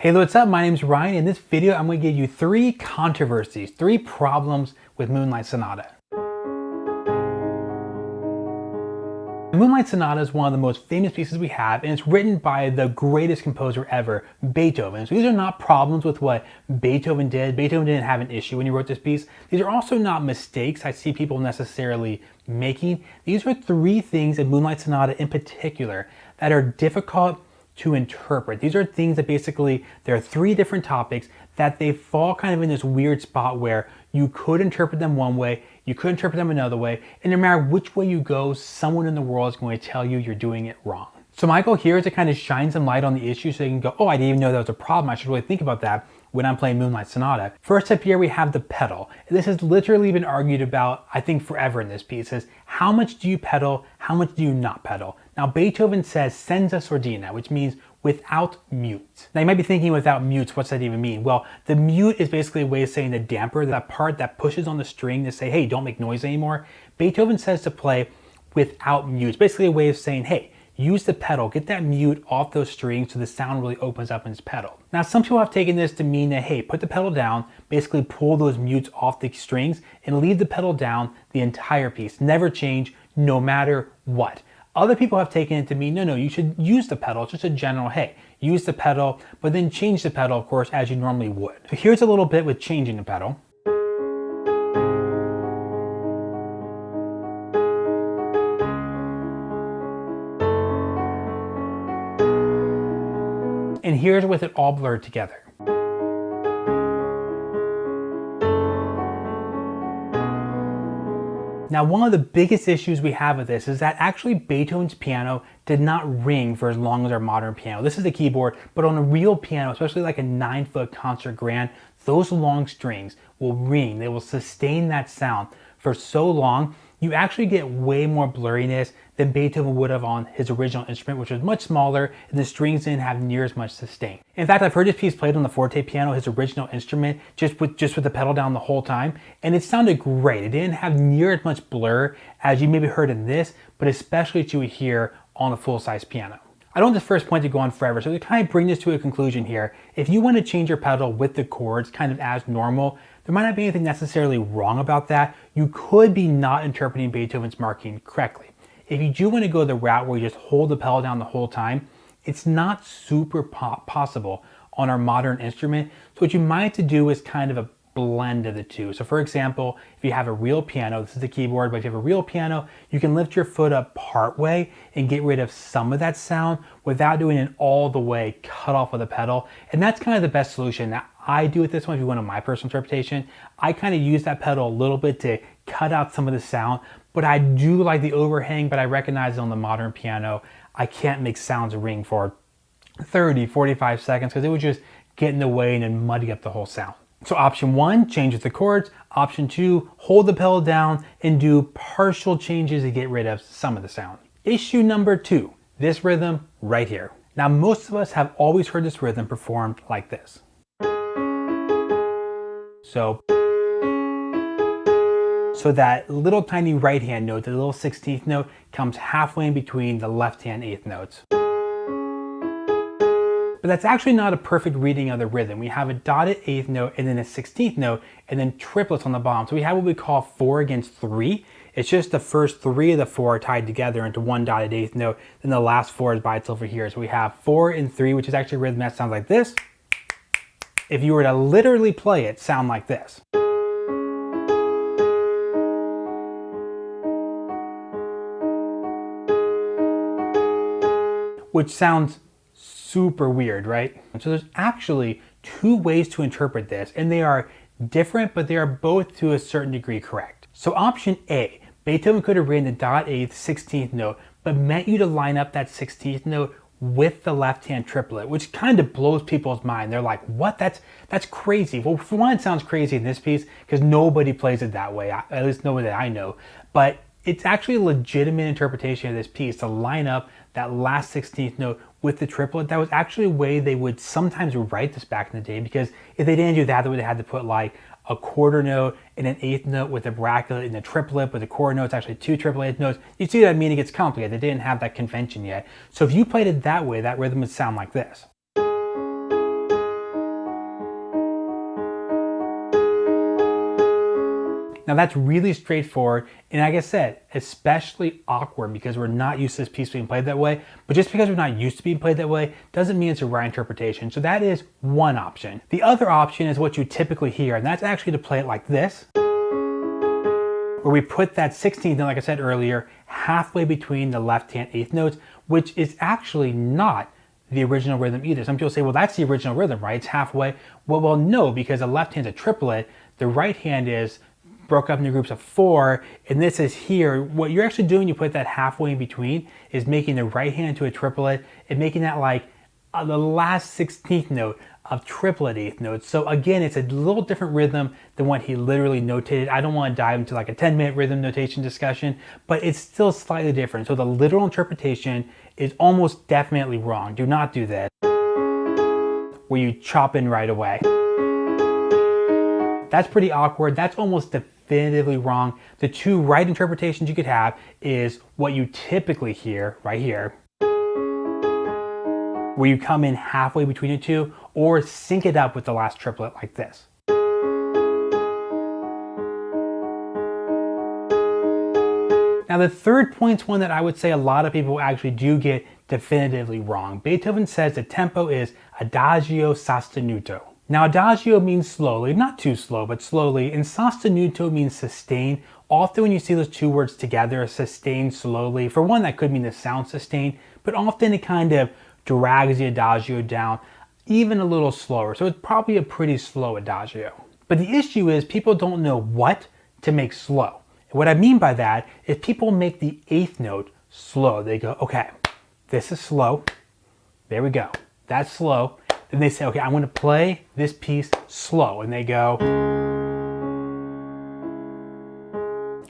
Hey, what's up? My name's Ryan. In this video, I'm going to give you 3 controversies, 3 problems with Moonlight Sonata. Moonlight Sonata is one of the most famous pieces we have, and it's written by the greatest composer ever, Beethoven. So these are not problems with what Beethoven did. Beethoven didn't have an issue when he wrote this piece. These are also not mistakes I see people necessarily making. These are 3 things in Moonlight Sonata in particular that are difficult to interpret. These are things that basically, there are 3 different topics that they fall kind of in this weird spot where you could interpret them one way, you could interpret them another way, and no matter which way you go, someone in the world is going to tell you you're doing it wrong. So my goal here is to kind of shine some light on the issue so you can go, oh, I didn't even know that was a problem. I should really think about that when I'm playing Moonlight Sonata. First up here, we have the pedal. This has literally been argued about, I think, forever in this piece, is how much do you pedal, how much do you not pedal? Now, Beethoven says senza sordina, which means without mute. Now you might be thinking without mutes, what's that even mean? Well, the mute is basically a way of saying the damper, that part that pushes on the string to say, hey, don't make noise anymore. Beethoven says to play without mutes, basically a way of saying, hey, use the pedal, get that mute off those strings so the sound really opens up in its pedal. Now some people have taken this to mean that, hey, put the pedal down, basically pull those mutes off the strings and leave the pedal down the entire piece, never change no matter what. Other people have taken it to mean, no, you should use the pedal. It's just a general, hey, use the pedal, but then change the pedal, of course, as you normally would. So here's a little bit with changing the pedal. And here's with it all blurred together. Now, one of the biggest issues we have with this is that actually Beethoven's piano did not ring for as long as our modern piano. This is the keyboard, but on a real piano, especially like a 9-foot concert grand, those long strings will ring. They will sustain that sound for so long. You actually get way more blurriness than Beethoven would have on his original instrument, which was much smaller, and the strings didn't have near as much sustain. In fact, I've heard this piece played on the forte piano, his original instrument, just with the pedal down the whole time, and it sounded great. It didn't have near as much blur as you maybe heard in this, but especially what you would hear on a full-size piano. I don't want this first point to go on forever, so to kind of bring this to a conclusion here, if you want to change your pedal with the chords kind of as normal, there might not be anything necessarily wrong about that. You could be not interpreting Beethoven's marking correctly. If you do want to go the route where you just hold the pedal down the whole time, it's not super possible on our modern instrument. So what you might have to do is kind of a blend of the two. So for example, if you have a real piano, this is the keyboard, but if you have a real piano, you can lift your foot up part way and get rid of some of that sound without doing it all the way cut off with the pedal. And that's kind of the best solution that I do with this one. If you want my personal interpretation, I kind of use that pedal a little bit to cut out some of the sound, but I do like the overhang, but I recognize on the modern piano, I can't make sounds ring for 30, 45 seconds because it would just get in the way and then muddy up the whole sound. So option 1, change with the chords. Option 2, hold the pedal down and do partial changes to get rid of some of the sound. Issue number 2, this rhythm right here. Now most of us have always heard this rhythm performed like this. So that little tiny right hand note, the little 16th note, comes halfway in between the left hand 8th notes. But that's actually not a perfect reading of the rhythm. We have a dotted 8th note and then a 16th note and then triplets on the bottom. So we have what we call 4 against 3. It's just the first 3 of the 4 are tied together into one dotted 8th note. Then the last 4 is by itself over here. So we have 4 and 3, which is actually a rhythm that sounds like this. If you were to literally play it, sound like this. Which sounds super weird, right? So there's actually 2 ways to interpret this, and they are different, but they are both to a certain degree correct. So option A, Beethoven could have written the dot 8th 16th note, but meant you to line up that 16th note with the left hand triplet, which kind of blows people's mind. They're like, what? That's crazy. Well, for one, it sounds crazy in this piece because nobody plays it that way, at least nobody that I know. But it's actually a legitimate interpretation of this piece to line up that last 16th note with the triplet. That was actually a way they would sometimes write this back in the day, because if they didn't do that, they would have had to put like a quarter note and an 8th note with a bracket and a triplet, but the quarter note's actually 2 triple 8th notes. You see that meaning gets complicated. They didn't have that convention yet. So if you played it that way, that rhythm would sound like this. Now that's really straightforward, and like I said, especially awkward because we're not used to this piece being played that way, but just because we're not used to being played that way doesn't mean it's a right interpretation. So that is one option. The other option is what you typically hear, and that's actually to play it like this, where we put that 16th note, like I said earlier, halfway between the left hand eighth notes, which is actually not the original rhythm either. Some people say, well, that's the original rhythm, right? It's halfway. Well, no, because the left hand's a triplet, the right hand is broke up into groups of 4, and this is here. What you're actually doing, you put that halfway in between, is making the right hand to a triplet and making that like the last 16th note of triplet eighth notes. So again, it's a little different rhythm than what he literally notated. I don't want to dive into like a 10-minute rhythm notation discussion, but it's still slightly different. So the literal interpretation is almost definitely wrong. Do not do this, where you chop in right away. That's pretty awkward. That's almost definitively wrong. The two right interpretations you could have is what you typically hear right here, where you come in halfway between the two, or sync it up with the last triplet like this. Now the third point's one that I would say a lot of people actually do get definitively wrong. Beethoven says the tempo is adagio sostenuto. Now adagio means slowly, not too slow, but slowly, and sostenuto means sustain. Often when you see those two words together, sustain slowly, for one that could mean the sound sustain, but often it kind of drags the adagio down even a little slower. So it's probably a pretty slow adagio. But the issue is people don't know what to make slow. And what I mean by that is people make the eighth note slow. They go, okay, this is slow. There we go. That's slow. Then they say, okay, I'm going to play this piece slow. And they go,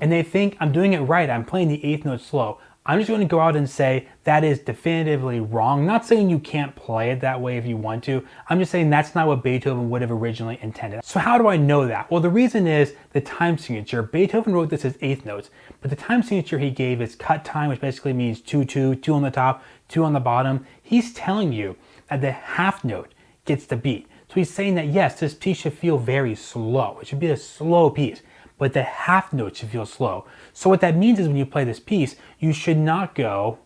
and they think I'm doing it right. I'm playing the eighth note slow. I'm just going to go out and say that is definitively wrong. Not saying you can't play it that way if you want to. I'm just saying that's not what Beethoven would have originally intended. So how do I know that? Well, the reason is the time signature. Beethoven wrote this as eighth notes, but the time signature he gave is cut time, which basically means 2-2, 2 on the top, 2 on the bottom. He's telling you that the half note gets the beat. So he's saying that yes, this piece should feel very slow. It should be a slow piece, but the half note should feel slow. So what that means is when you play this piece, you should not go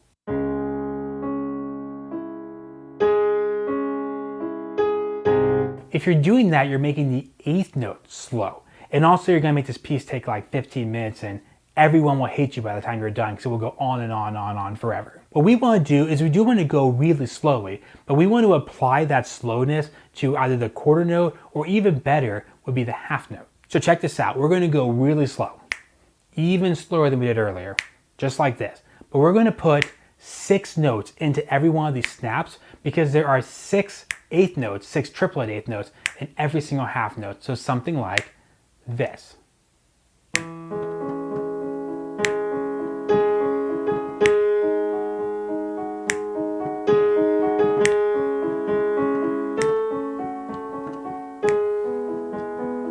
if you're doing that, you're making the eighth note slow. And also you're gonna make this piece take like 15 minutes and everyone will hate you by the time you're done because it will go on and on forever. What we want to do is we do want to go really slowly, but we want to apply that slowness to either the quarter note or even better would be the half note. So check this out. We're going to go really slow, even slower than we did earlier, just like this. But we're going to put 6 notes into every one of these snaps because there are 6 eighth notes, 6 triplet eighth notes in every single half note. So something like this.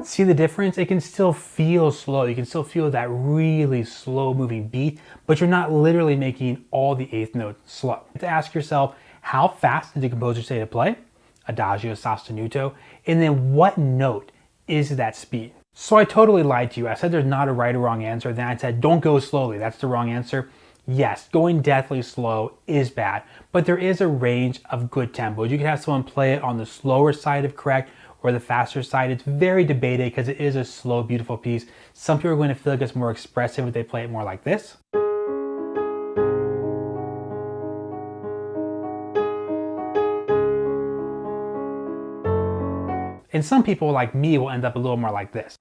See the difference? It can still feel slow. You can still feel that really slow moving beat, but you're not literally making all the eighth notes slow. You have to ask yourself, how fast did the composer say to play? Adagio sostenuto. And then what note is that speed? So I totally lied to you. I said there's not a right or wrong answer. Then I said, don't go slowly. That's the wrong answer. Yes, going deathly slow is bad, but there is a range of good tempos. You can have someone play it on the slower side of correct or the faster side. It's very debated because it is a slow, beautiful piece. Some people are going to feel like it's more expressive if they play it more like this. And some people like me will end up a little more like this.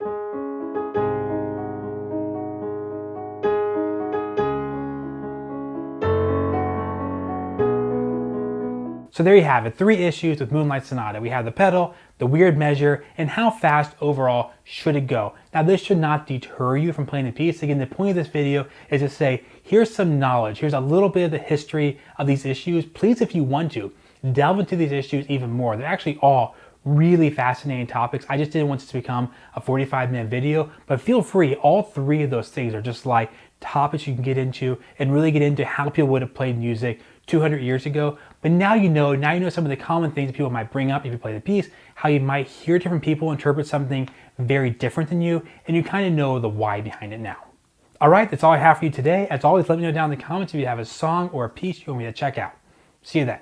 So there you have it, 3 issues with Moonlight Sonata. We have the pedal, the weird measure, and how fast overall should it go. Now this should not deter you from playing the piece. Again, the point of this video is to say, here's some knowledge, here's a little bit of the history of these issues. Please, if you want to, delve into these issues even more. They're actually all really fascinating topics. I just didn't want this to become a 45-minute video, but feel free. All 3 of those things are just like topics you can get into and really get into how people would have played music 200 years ago. But now you know some of the common things that people might bring up if you play the piece, how you might hear different people interpret something very different than you, and you kind of know the why behind it now. All right, that's all I have for you today. As always, let me know down in the comments if you have a song or a piece you want me to check out. See you then.